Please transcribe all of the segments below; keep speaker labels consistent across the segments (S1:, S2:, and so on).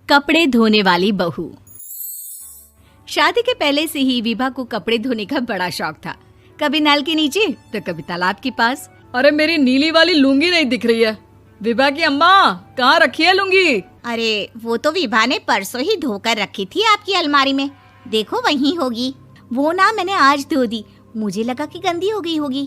S1: कपड़े धोने वाली बहू। शादी के पहले से ही विभा को कपड़े धोने का बड़ा शौक था। कभी नल के नीचे तो कभी तालाब के पास।
S2: अरे मेरी नीली वाली लुंगी नहीं दिख रही है। विभा की अम्मा, कहाँ रखी है लुंगी?
S3: अरे वो तो विभा ने परसों ही धोकर रखी थी आपकी अलमारी में, देखो वहीं होगी। वो ना मैंने आज धो दी, मुझे लगा कि गंदी हो गई होगी।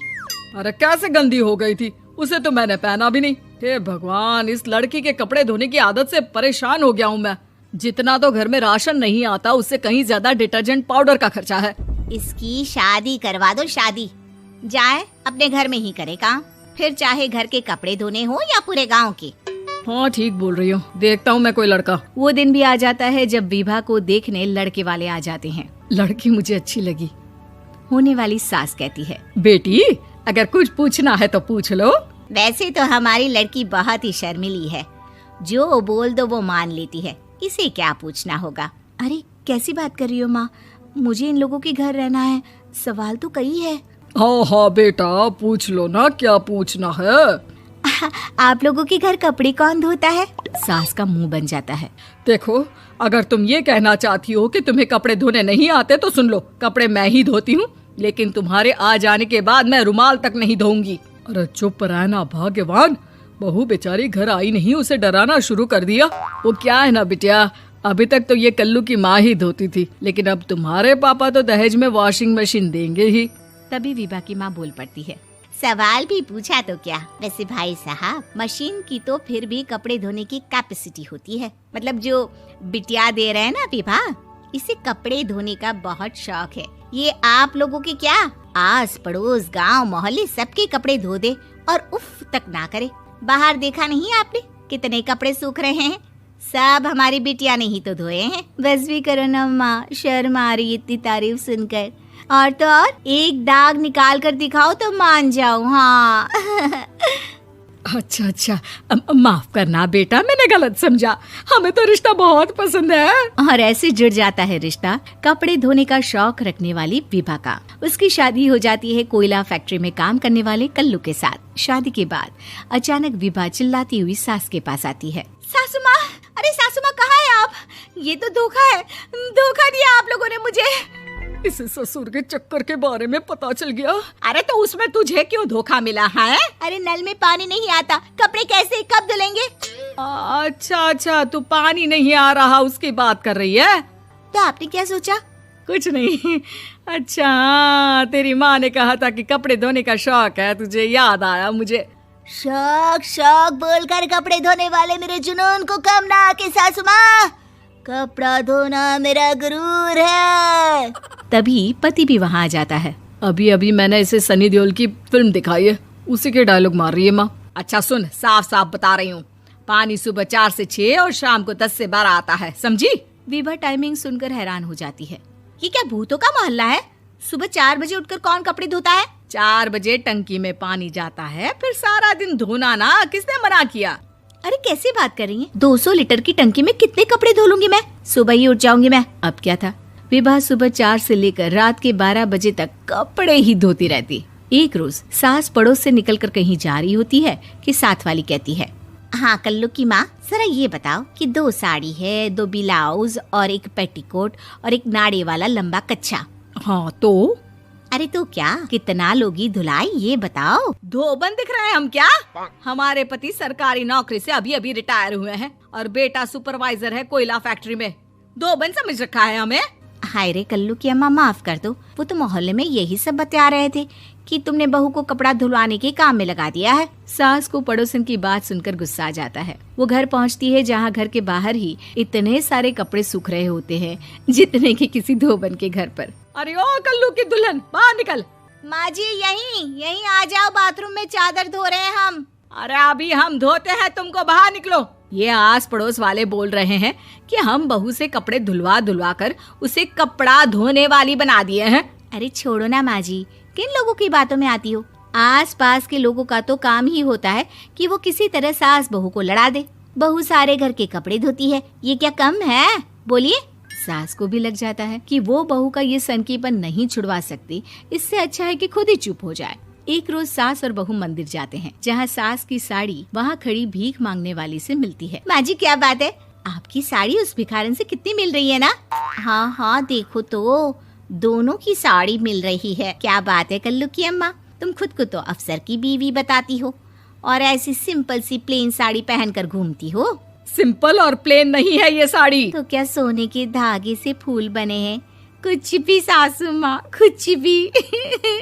S2: अरे कैसे गंदी हो गई थी? उसे तो मैंने पहना भी नहीं। हे भगवान, इस लड़की के कपड़े धोने की आदत से परेशान हो गया हूँ मैं। जितना तो घर में राशन नहीं आता, उससे कहीं ज्यादा डिटर्जेंट पाउडर का खर्चा है।
S3: इसकी शादी करवा दो, शादी जाए अपने घर में ही करे काम, फिर चाहे घर के कपड़े धोने हो या पूरे गांव के।
S2: हाँ ठीक बोल रही हो, देखता हूँ मैं कोई लड़का।
S1: वो दिन भी आ जाता है जब विभा को देखने लड़के वाले आ जाते हैं।
S2: लड़की मुझे अच्छी लगी।
S1: होने वाली सास कहती है,
S2: बेटी अगर कुछ पूछना है तो पूछ लो।
S3: वैसे तो हमारी लड़की बहुत ही शर्मीली है, जो बोल दो वो मान लेती है, इसे क्या पूछना होगा।
S1: अरे कैसी बात कर रही हो माँ, मुझे इन लोगों के घर रहना है, सवाल तो कई है।
S2: हाँ हाँ बेटा, पूछ लो ना, क्या पूछना है।
S1: आप लोगों के घर कपड़े कौन धोता है? सास का मुंह बन जाता है।
S2: देखो, अगर तुम ये कहना चाहती हो कि तुम्हें कपड़े धोने नहीं आते तो सुन लो, कपड़े मैं ही धोती हूँ, लेकिन तुम्हारे आ जाने के बाद मैं रुमाल तक नहीं धोऊंगी। अरे चुप रहना भाग्यवान, बहू बेचारी घर आई नहीं, उसे डराना शुरू कर दिया। वो क्या है ना बिटिया, अभी तक तो ये कल्लू की माँ ही धोती थी, लेकिन अब तुम्हारे पापा तो दहेज में वॉशिंग मशीन देंगे ही।
S1: तभी विभा की माँ बोल पड़ती है,
S3: सवाल भी पूछा तो क्या। वैसे भाई साहब, मशीन की तो फिर भी कपड़े धोने की कैपेसिटी होती है। मतलब जो बिटिया दे रहे हैं ना विभा, इसे कपड़े धोने का बहुत शौक है। ये आप लोगों के क्या, आस पड़ोस गांव मोहल्ले सबके कपड़े धो दे और उफ तक ना करे। बाहर देखा नहीं आपने कितने कपड़े सूख रहे हैं? सब हमारी बिटिया ने ही तो धोए हैं।
S1: बस भी करो ना माँ, शर्म आ रही इतनी तारीफ सुनकर। और तो और एक दाग निकाल कर दिखाओ तो मान जाओ। हाँ
S2: अच्छा अच्छा, माफ करना बेटा, मैंने गलत समझा। हमें तो रिश्ता बहुत पसंद है।
S1: और ऐसे जुड़ जाता है रिश्ता कपड़े धोने का शौक रखने वाली विभा का। उसकी शादी हो जाती है कोयला फैक्ट्री में काम करने वाले कल्लू के साथ। शादी के बाद अचानक विभा चिल्लाती हुई सास के पास आती है।
S3: सासू माँ, अरे सासू माँ कहाँ है आप? ये तो धोखा है, धोखा दिया आप लोगों ने मुझे।
S2: इसे ससुर के चक्कर के बारे में पता चल गया।
S3: अरे तो उसमें तुझे क्यों धोखा मिला है? अरे नल में पानी नहीं आता, कपड़े कैसे कब धुलेंगे?
S2: अच्छा अच्छा, तू पानी नहीं आ रहा उसकी बात कर रही है।
S3: तो आपने क्या सोचा?
S2: कुछ नहीं। अच्छा, तेरी माँ ने कहा था कि कपड़े धोने का शौक है तुझे, याद आया मुझे।
S3: शौक शौक बोलकर कपड़े धोने वाले मेरे जुनून को कम ना आके सासू माँ, कपड़ा धोना मेरा गुरूर है।
S1: तभी पति भी वहाँ आ जाता है।
S2: अभी अभी मैंने इसे सनी देओल की फिल्म दिखाई है, उसी के डायलॉग मार रही है माँ। अच्छा सुन, साफ साफ बता रही हूँ, पानी सुबह 4 से 6 और शाम को 10 से 12 आता है, समझी?
S1: विभा टाइमिंग सुनकर हैरान हो जाती है।
S3: ये क्या भूतों का मोहल्ला है? सुबह 4 बजे उठकर कौन कपड़े धोता है?
S2: 4 बजे टंकी में पानी जाता है, फिर सारा दिन धोना ना, किसने मना किया?
S1: अरे कैसी बात कर रही हैं? 200 लीटर की टंकी में कितने कपड़े धो लूंगी मैं, सुबह ही उठ जाऊंगी मैं। अब क्या था, विभा सुबह 4 से लेकर रात के 12 बजे तक कपड़े ही धोती रहती। एक रोज सास पड़ोस से निकलकर कहीं जा रही होती है कि साथ वाली कहती है,
S3: हाँ कल्लू की माँ, जरा ये बताओ कि 2 साड़ी है, 2 ब्लाउज और एक पेटीकोट और एक नाड़े वाला लंबा कच्छा।
S2: हाँ तो?
S3: अरे तो क्या, कितना लोगी धुलाई ये बताओ।
S2: धोबन दिख रहे हैं हम क्या? हमारे पति सरकारी नौकरी से अभी अभी रिटायर हुए हैं और बेटा सुपरवाइजर है कोयला फैक्ट्री में। धोबन समझ रखा है हमें।
S3: हाय रे कल्लू की अम्मा, माफ कर दो, वो तो मोहल्ले में यही सब बता रहे थे कि तुमने बहू को कपड़ा धुलवाने के काम में लगा दिया है।
S1: सास को पड़ोसन की बात सुनकर गुस्सा आ जाता है। वो घर पहुंचती है जहां घर के बाहर ही इतने सारे कपड़े सूख रहे होते हैं जितने कि किसी धोबन के घर पर।
S2: अरे ओ कल्लू की दुल्हन, बाहर निकल।
S3: माँ जी यहीं आ जाओ, बाथरूम में चादर धो रहे हैं हम।
S2: अरे अभी हम धोते हैं, तुमको बाहर निकलो। ये आस पड़ोस वाले बोल रहे हैं कि हम बहू से कपड़े धुलवा धुलवा कर उसे कपड़ा धोने वाली बना दिए हैं।
S1: अरे छोड़ो ना माँ जी, किन लोगों की बातों में आती हो? आस पास के लोगों का तो काम ही होता है कि वो किसी तरह सास बहू को लड़ा दे। बहू सारे घर के कपड़े धोती है, ये क्या कम है? बोलिए। सास को भी लग जाता है कि वो बहू का ये सनकीपन नहीं छुड़वा सकती, इससे अच्छा है कि खुद ही चुप हो जाए। एक रोज सास और बहू मंदिर जाते हैं, जहाँ सास की साड़ी वहाँ खड़ी भीख मांगने वाली से मिलती है।
S3: माँ जी क्या बात है, आपकी साड़ी उस भिखारन से कितनी मिल रही है ना? हाँ हाँ देखो तो, दोनों की साड़ी मिल रही है। क्या बात है कल्लू की अम्मा, तुम खुद को तो अफसर की बीवी बताती हो और ऐसी सिंपल सी प्लेन साड़ी पहनकर घूमती हो।
S2: सिंपल और प्लेन नहीं है ये साड़ी।
S3: तो क्या सोने के धागे से फूल बने हैं? कुछ भी सासू माँ, कुछ भी।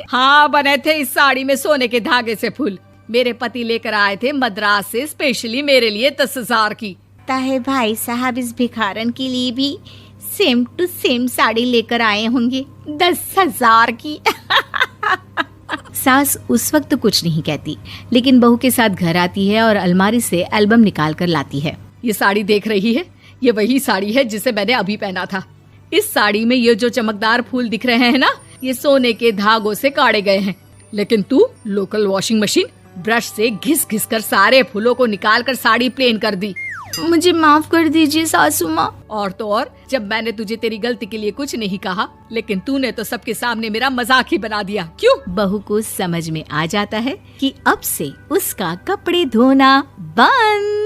S2: हाँ बने थे इस साड़ी में सोने के धागे से फूल। मेरे पति लेकर आए थे मद्रास से स्पेशली मेरे लिए 10,000 की।
S3: ताहे भाई साहब इस भिखारन के लिए भी सेम टू सेम साड़ी लेकर आए होंगे 10,000 की।
S1: सास उस वक्त तो कुछ नहीं कहती, लेकिन बहू के साथ घर आती है और अलमारी से एल्बम निकाल कर लाती है।
S2: ये साड़ी देख रही है, ये वही साड़ी है जिसे मैंने अभी पहना था। इस साड़ी में ये जो चमकदार फूल दिख रहे हैं ना, ये सोने के धागों से काढ़े गए हैं। लेकिन तू लोकल वॉशिंग मशीन ब्रश से घिस घिस कर सारे फूलों को निकाल कर साड़ी प्लेन कर दी।
S1: मुझे माफ कर दीजिए सासू माँ।
S2: और तो और, जब मैंने तुझे तेरी गलती के लिए कुछ नहीं कहा, लेकिन तूने तो सबके सामने मेरा मजाक ही बना दिया। क्यों?
S1: बहू को समझ में आ जाता है कि अब से उसका कपड़े धोना बंद।